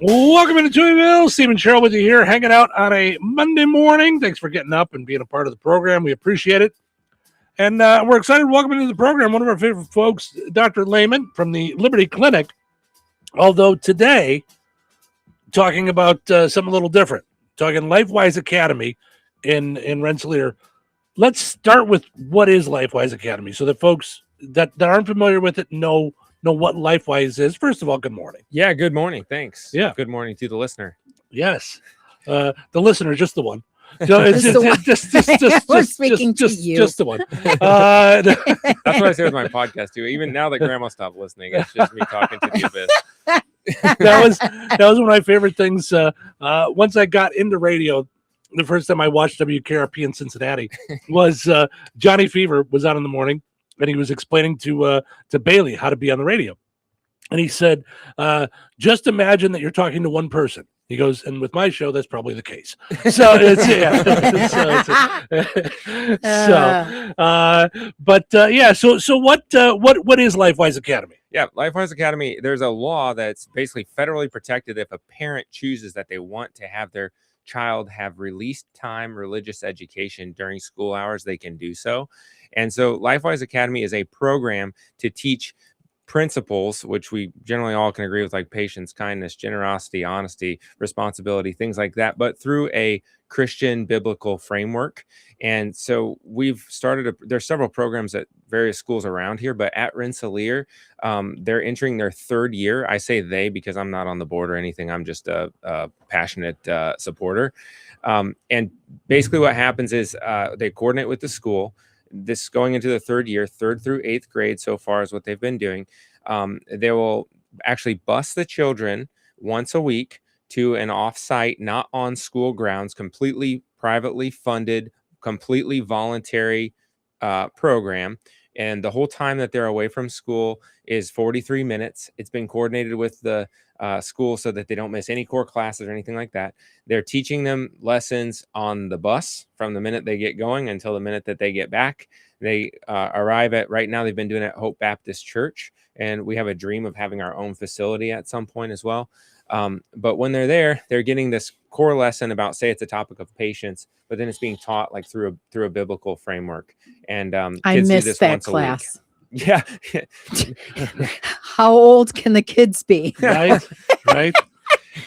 Welcome into Chewyville. Steve and Cheryl with you here, hanging out on a Monday morning. Thanks for getting up and being a part of the program. We appreciate it. And we're excited to welcome into the program one of our favorite folks, Dr. Leman from the Liberty Clinic. Although today, talking about something a little different, talking Lifewise Academy in Rensselaer. Let's start with what is Lifewise Academy so that folks that aren't familiar with it know what Lifewise is. First of all, good morning. Yeah, good morning. Thanks. Yeah. Good morning to the listener. Yes. The listener, just the one. So it's just the one. That's what I say with my podcast too. Even now that Grandma stopped listening, it's just me talking to the abyss. that was one of my favorite things. Once I got into radio, the first time I watched WKRP in Cincinnati was Johnny Fever was on in the morning, and he was explaining to Bailey how to be on the radio. And he said, just imagine that you're talking to one person. He goes, and with my show, that's probably the case. So it's So what is Lifewise Academy? Yeah, Lifewise Academy, there's a law that's basically federally protected if a parent chooses that they want to have their child have released time religious education during school hours, they can do so. And so Lifewise Academy is a program to teach principles, which we generally all can agree with, like patience, kindness, generosity, honesty, responsibility, things like that, but through a Christian biblical framework. And so we've started there's several programs at various schools around here, but at Rensselaer, they're entering their third year. I say they because I'm not on the board or anything. I'm just a passionate supporter. And basically what happens is they coordinate with the school. This going into the third year, 3rd through 8th grade so far is what they've been doing. They will actually bus the children once a week to an off-site, not on school grounds, completely privately funded, completely voluntary program. And the whole time that they're away from school is 43 minutes. It's been coordinated with the school so that they don't miss any core classes or anything like that. They're teaching them lessons on the bus from the minute they get going until the minute that they get back. They arrive at, right now they've been doing it at Hope Baptist Church, and we have a dream of having our own facility at some point as well. But when they're there, they're getting this core lesson about, say it's a topic of patience, but then it's being taught like through a biblical framework. And I missed that class. Yeah. How old can the kids be? Right.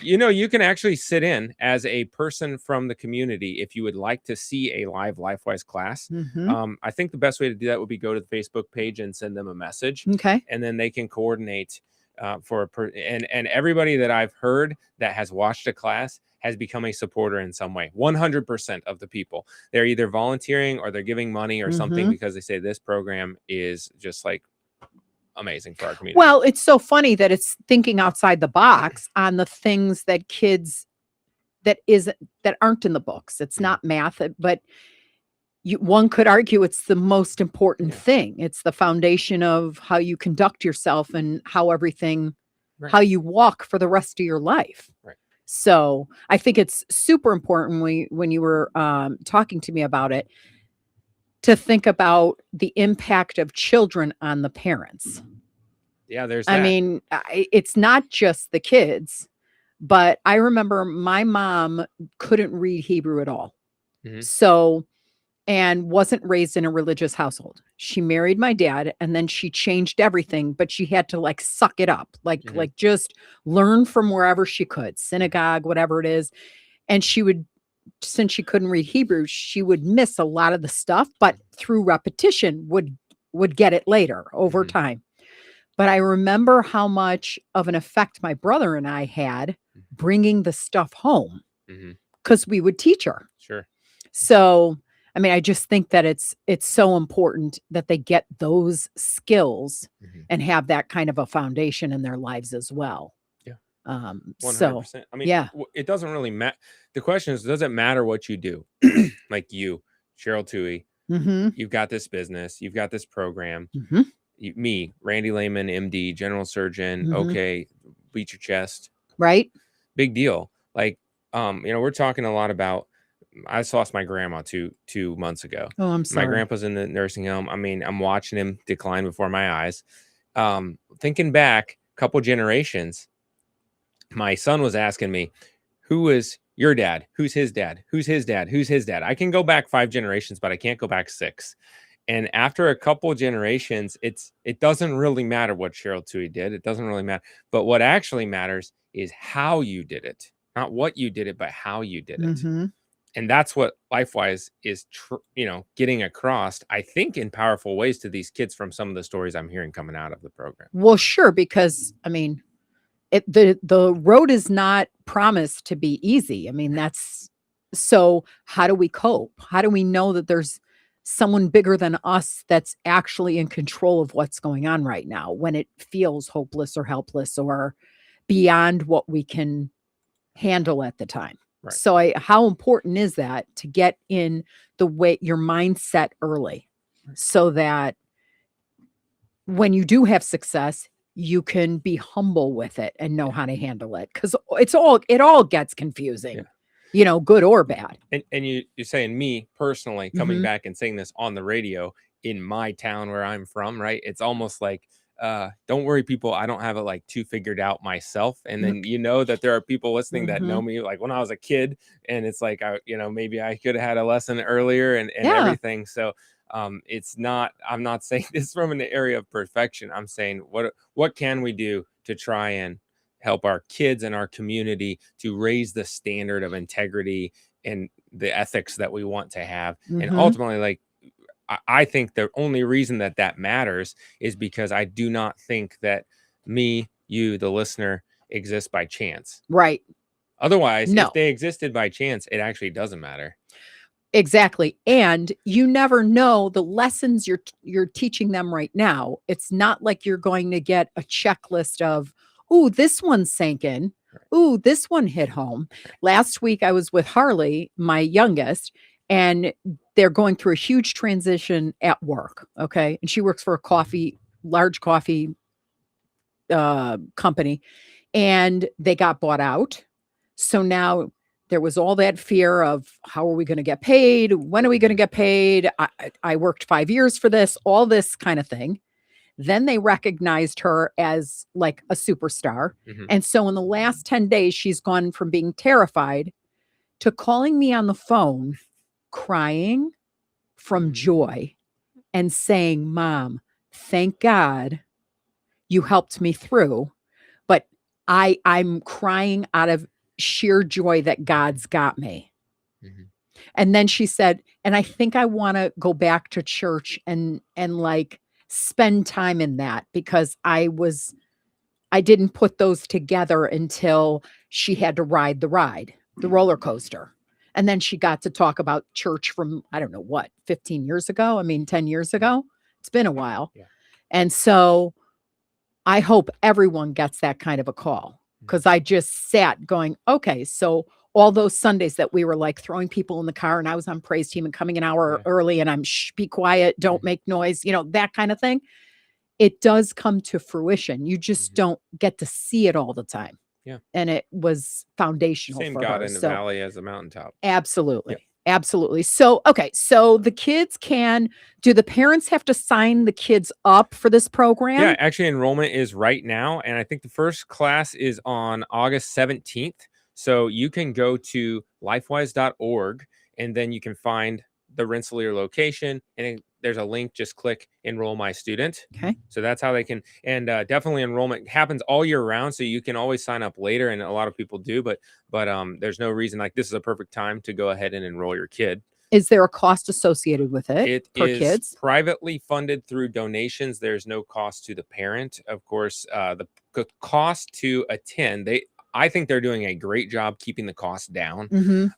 You know, you can actually sit in as a person from the community if you would like to see a live Lifewise class. Mm-hmm. I think the best way to do that would be go to the Facebook page and send them a message. Okay. And then they can coordinate and everybody that I've heard that has watched a class has become a supporter in some way. 100% of the people, they're either volunteering or they're giving money or something because they say this program is just like amazing for our community. Well, it's so funny that it's thinking outside the box on the things that kids that aren't in the books. It's not math, but one could argue it's the most important thing. It's the foundation of how you conduct yourself and how everything, how you walk for the rest of your life. Right. So I think it's super important when you were talking to me about it, to think about the impact of children on the parents. Yeah, there's that. I mean, it's not just the kids, but I remember my mom couldn't read Hebrew at all. So, and wasn't raised in a religious household. She married my dad and then she changed everything, but she had to like suck it up, like just learn from wherever she could, synagogue, whatever it is. And she would, since she couldn't read Hebrew, she would miss a lot of the stuff, but through repetition would get it later over time. But I remember how much of an effect my brother and I had bringing the stuff home because we would teach her. Sure. So, I mean, I just think that it's so important that they get those skills and have that kind of a foundation in their lives as well. Yeah. 100%. So, I mean, it doesn't really matter. The question is, does it matter what you do? Like you, Cheryl Toohey, you've got this business, you've got this program. Me, Randy Leman, MD, general surgeon. Okay. Beat your chest. Right. Big deal. Like, we're talking a lot about, I just lost my grandma two months ago. Oh, I'm sorry. My grandpa's in the nursing home. I mean, I'm watching him decline before my eyes. Thinking back a couple generations, my son was asking me, who is your dad? Who's his dad? Who's his dad? Who's his dad? I can go back 5 generations, but I can't go back 6. And after a couple generations, it doesn't really matter what Cheryl Tui did. It doesn't really matter. But what actually matters is how you did it. Not what you did it, but how you did it. Mm-hmm. And that's what Lifewise is, getting across, I think, in powerful ways to these kids from some of the stories I'm hearing coming out of the program. Well, sure, because I mean, the road is not promised to be easy. I mean, so how do we cope? How do we know that there's someone bigger than us that's actually in control of what's going on right now when it feels hopeless or helpless or beyond what we can handle at the time? Right. So how important is that to get in your mindset early, so that when you do have success, you can be humble with it and know how to handle it? Because it all gets confusing, good or bad. And you're saying me personally coming Mhm. back and saying this on the radio in my town where I'm from, right? It's almost like, don't worry, people, I don't have it like too figured out myself. And then that there are people listening that know me like when I was a kid, and it's like maybe I could have had a lesson earlier and everything. So I'm not saying this from an area of perfection. I'm saying what can we do to try and help our kids and our community to raise the standard of integrity and the ethics that we want to have. And ultimately, like, I think the only reason that matters is because I do not think that me, you, the listener, exists by chance. Right. Otherwise, No. if they existed by chance, it actually doesn't matter. Exactly. And you never know the lessons you're teaching them right now. It's not like you're going to get a checklist of, ooh, this one sank in. Ooh, this one hit home. Last week I was with Harley, my youngest, and they're going through a huge transition at work. Okay. And she works for a large coffee company, and they got bought out. So now there was all that fear of, how are we going to get paid? When are we going to get paid? I worked 5 years for this, all this kind of thing. Then they recognized her as like a superstar. And so in the last 10 days, she's gone from being terrified to calling me on the phone, crying from joy and saying, Mom, thank God you helped me through. But I'm crying out of sheer joy that God's got me. And then she said, and I think I want to go back to church and like spend time in that, because I didn't put those together until she had to ride the roller coaster. And then she got to talk about church from, I don't know what, 15 years ago. I mean, 10 years ago. It's been a while. Yeah. And so I hope everyone gets that kind of a call, because I just sat going, okay, so all those Sundays that we were like throwing people in the car, and I was on praise team and coming an hour early, and I'm be quiet, don't make noise, that kind of thing. It does come to fruition. You just don't get to see it all the time. Yeah. And it was foundational. Same for God her. in the valley as the mountaintop. Absolutely. Yep. Absolutely. So, okay. So the kids do the parents have to sign the kids up for this program? Yeah, actually enrollment is right now. And I think the first class is on August 17th. So you can go to lifewise.org, and then you can find the Rensselaer location, and there's a link. Just click enroll my student. Okay. So that's how they can, and definitely enrollment happens all year round. So you can always sign up later, and a lot of people do, but there's no reason, like, this is a perfect time to go ahead and enroll your kid. Is there a cost associated with it? It for is kids? Privately funded through donations. There's no cost to the parent. Of course, the cost to attend, I think they're doing a great job keeping the cost down.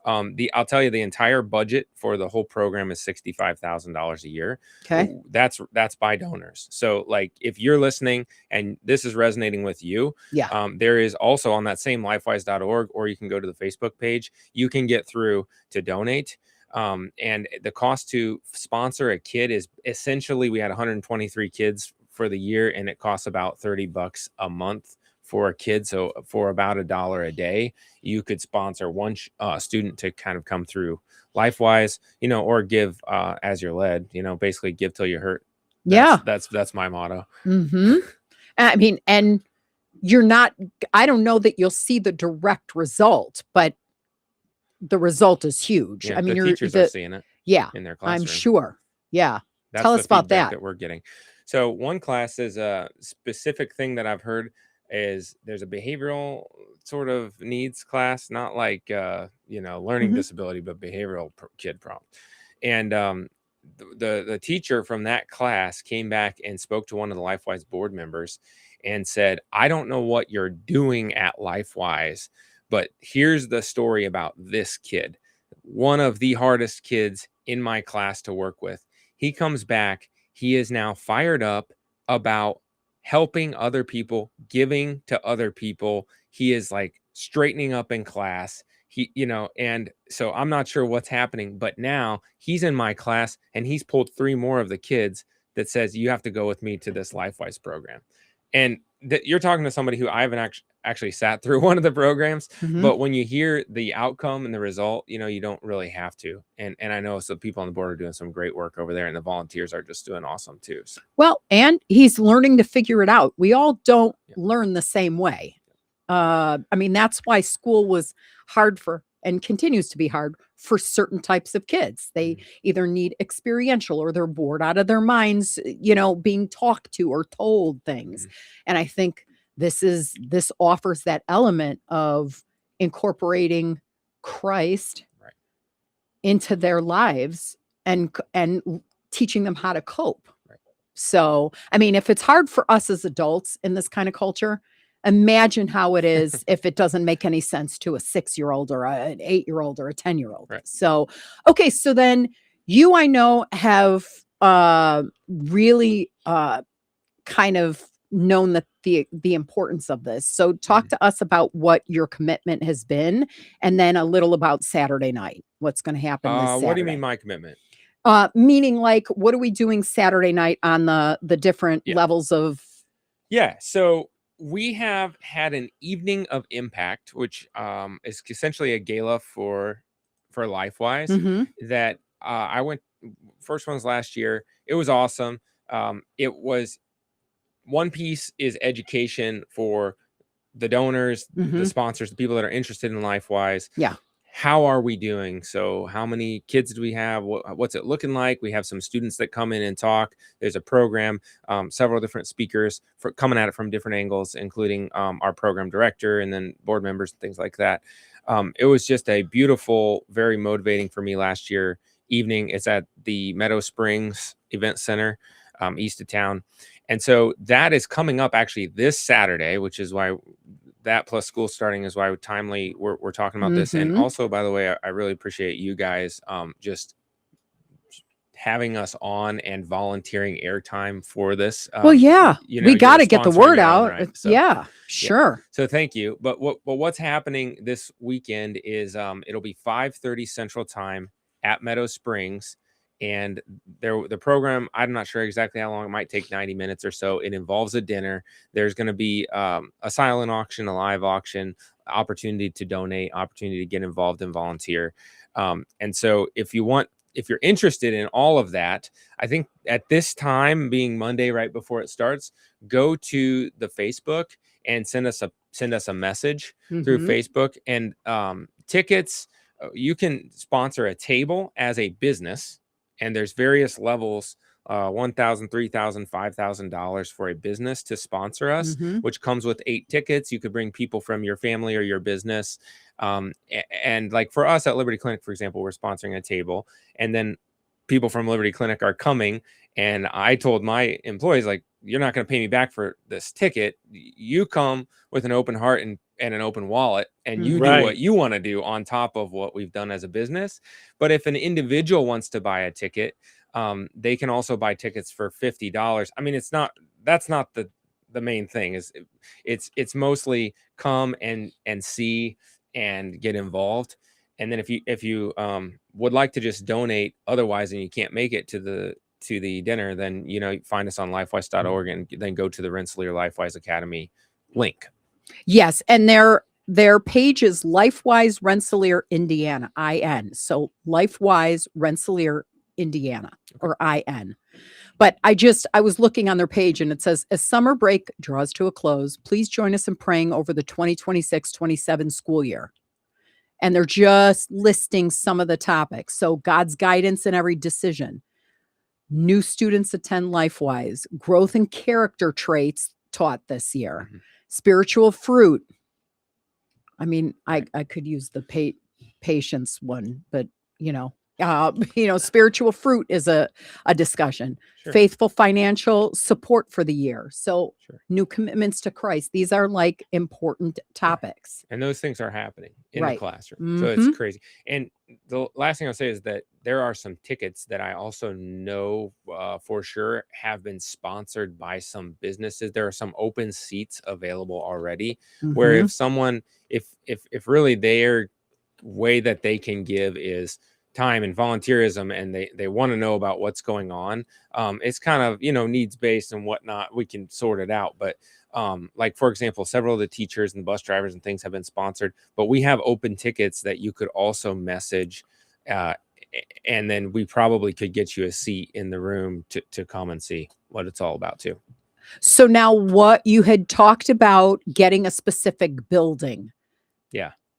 I'll tell you, the entire budget for the whole program is $65,000 a year. Okay. That's by donors. So, like, if you're listening and this is resonating with you, there is also on that same lifewise.org, or you can go to the Facebook page, you can get through to donate. And the cost to sponsor a kid is essentially, we had 123 kids for the year, and it costs about $30 a month for a kid. So for about $1 a day, you could sponsor one student to kind of come through Lifewise, or give as you're led, basically give till you hurt. That's my motto. I mean, and I don't know that you'll see the direct result, but the result is huge. Yeah, I mean, the teachers are seeing it in their classroom. I'm sure. Yeah. That's Tell the us about feedback that. we're getting. So one class is a specific thing that I've heard is there's a behavioral sort of needs class, not like learning Mhm. disability, but behavioral kid problem. And the teacher from that class came back and spoke to one of the Lifewise board members and said, I don't know what you're doing at Lifewise, but here's the story about this kid, one of the hardest kids in my class to work with. He comes back. He is now fired up about helping other people, giving to other people. He is like straightening up in class. And so I'm not sure what's happening, but now he's in my class and he's pulled 3 more of the kids that says, you have to go with me to this Lifewise program. And you're talking to somebody who I haven't actually sat through one of the programs, Mhm. but when you hear the outcome and the result, you don't really have to. And I know some people on the board are doing some great work over there, and the volunteers are just doing awesome too. So. Well, and he's learning to figure it out. We all don't learn the same way. I mean, that's why school was hard and continues to be hard for certain types of kids. They either need experiential or they're bored out of their minds, being talked to or told things. And I think this offers that element of incorporating Christ into their lives and teaching them how to cope. So, I mean, if it's hard for us as adults in this kind of culture, imagine how it is if it doesn't make any sense to a 6-year-old or an 8-year-old or a 10-year-old. Right. So, okay. So then you, I know, have really kind of known that the importance of this. So talk to us about what your commitment has been, and then a little about Saturday night. What's going to happen this Saturday? What do you mean my commitment? Meaning like, what are we doing Saturday night on the different levels of? Yeah. So we have had an evening of impact, which is essentially a gala for Lifewise that I went. First one was last year. It was awesome. It was one piece is education for the donors, the sponsors, the people that are interested in Lifewise. Yeah. How are we doing? So how many kids do we have? What's it looking like? We have some students that come in and talk. There's a program, several different speakers coming at it from different angles, including our program director and then board members and things like that. It was just a beautiful, very motivating for me last year evening. It's at the Meadow Springs Event Center, east of town. And so that is coming up actually this Saturday, which is why that plus school starting is why we're talking about this. And also, by the way, I really appreciate you guys just having us on and volunteering airtime for this. Well, yeah, we got to get the word out. Right. So, yeah, sure. Yeah. So thank you. But what's happening this weekend is it'll be 5:30 Central Time at Meadow Springs. And the program, I'm not sure exactly how long, it might take 90 minutes or so. It involves a dinner. There's going to be a silent auction, a live auction, opportunity to donate, opportunity to get involved and volunteer. And so if you're interested in all of that, I think at this time, being Monday right before it starts, go to the Facebook and send us a message through Facebook. And tickets, you can sponsor a table as a business. And there's various levels, $1,000, $3,000, $5,000 for a business to sponsor us, which comes with 8 tickets. You could bring people from your family or your business. And like for us at Liberty Clinic, for example, we're sponsoring a table, and then people from Liberty Clinic are coming. And I told my employees, like, you're not going to pay me back for this ticket. You come with an open heart and an open wallet, and you do what you want to do on top of what we've done as a business. But if an individual wants to buy a ticket, they can also buy tickets for $50. I mean, that's not the main thing. It's mostly come and see and get involved. And then if you would like to just donate otherwise and you can't make it to the dinner, then find us on lifewise.org and then go to the Rensselaer Lifewise Academy link. Yes, and their page is Lifewise Rensselaer, Indiana, IN. So Lifewise Rensselaer, Indiana, or IN. But I was looking on their page and it says, as summer break draws to a close, please join us in praying over the 2026-27 school year. And they're just listing some of the topics. So God's guidance in every decision. New students attend Lifewise. Growth and character traits taught this year. Spiritual fruit. I mean, I could use the patience one, but spiritual fruit is a discussion. Sure. Faithful financial support for the year. So new commitments to Christ. These are like important topics. And those things are happening in the classroom. So it's crazy. And the last thing I'll say is that there are some tickets that I also know for sure have been sponsored by some businesses. There are some open seats available already where if someone, if really their way that they can give is time and volunteerism and they want to know about what's going on, it's kind of needs based and whatnot, we can sort it out. But like for example, several of the teachers and the bus drivers and things have been sponsored, but we have open tickets that you could also message and then we probably could get you a seat in the room to come and see what it's all about too. So now what you had talked about getting a specific building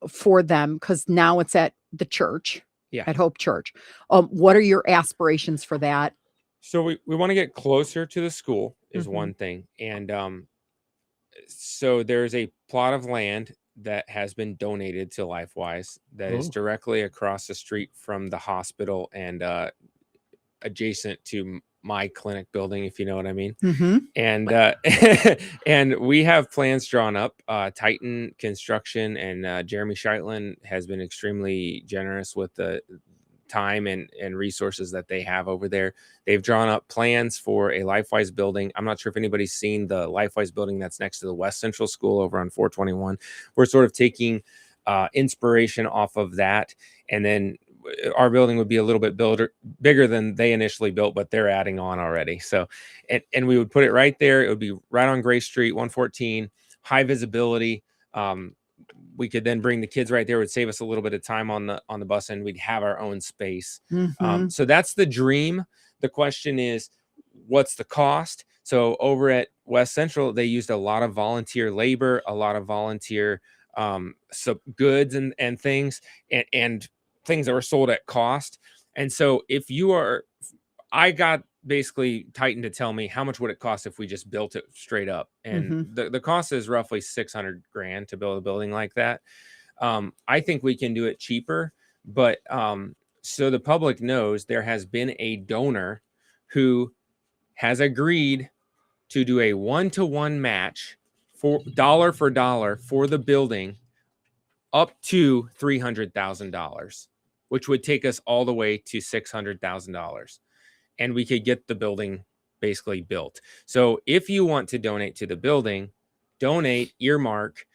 for them, because now it's at the church. At Hope Church. What are your aspirations for that? So we want to get closer to the school is one thing. And so there's a plot of land that has been donated to Lifewise that is directly across the street from the hospital and adjacent to my clinic building, if you know what I mean. And and we have plans drawn up. Titan Construction and Jeremy Sheitlin has been extremely generous with the time and resources that they have over there. They've drawn up plans for a Lifewise building. I'm not sure if anybody's seen the Lifewise building that's next to the West Central School over on 421. We're sort of taking inspiration off of that, and then our building would be a little bit bigger than they initially built, but they're adding on already. So, and we would put it right there. It would be right on Gray Street, 114, high visibility. We could then bring the kids right there. It would save us a little bit of time on the bus, and we'd have our own space. So that's the dream. The question is, what's the cost? So over at West Central, they used a lot of volunteer labor, a lot of volunteer goods and things, and things that were sold at cost. And so I got basically Titan to tell me how much would it cost if we just built it straight up. And the cost is roughly $600,000 to build a building like that. I think we can do it cheaper, but so the public knows there has been a donor who has agreed to do a 1-to-1 match for dollar for the building up to $300,000. Which would take us all the way to $600,000. And we could get the building basically built. So if you want to donate to the building, earmark,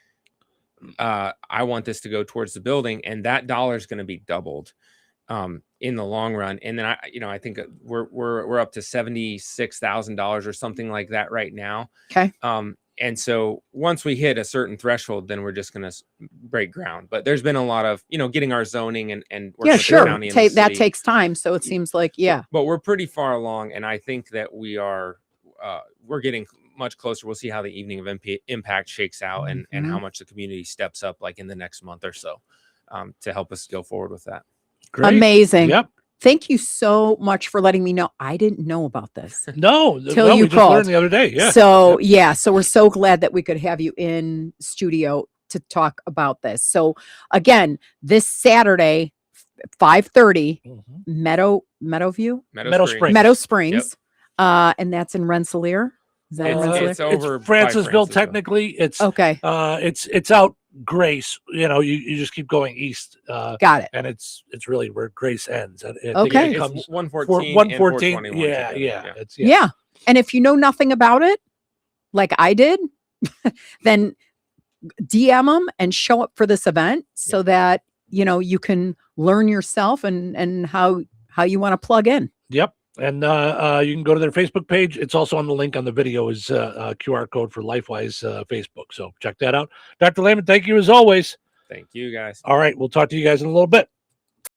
I want this to go towards the building, and that dollar is going to be doubled in the long run. And then I think we're up to $76,000 or something like that right now. Okay. And so once we hit a certain threshold, then we're just going to break ground. But there's been a lot of, getting our zoning and working with the county and the city. That takes time. So it seems like, But we're pretty far along. And I think that we're getting much closer. We'll see how the evening of impact shakes out and how much the community steps up like in the next month or so to help us go forward with that. Great. Amazing. Yep. Thank you so much for letting me know. I didn't know about this. No, till you we just learned the other day. Yeah. So so we're so glad that we could have you in studio to talk about this. So again, this Saturday, 5:30, Meadow Springs. Yep. And that's in Rensselaer. Is that in Rensselaer? It's over it's Francisville. Technically, it's okay. It's out Grace. You just keep going east. Got it. And it's really where Grace ends. Okay. It comes 114. Yeah. And if you know nothing about it, like I did, then DM them and show up for this event so that you can learn yourself and how you want to plug in. Yep. And you can go to their Facebook page. It's also on the link on the video is a QR code for Lifewise Facebook. So check that out. Dr. Leman, thank you as always. Thank you, guys. All right. We'll talk to you guys in a little bit.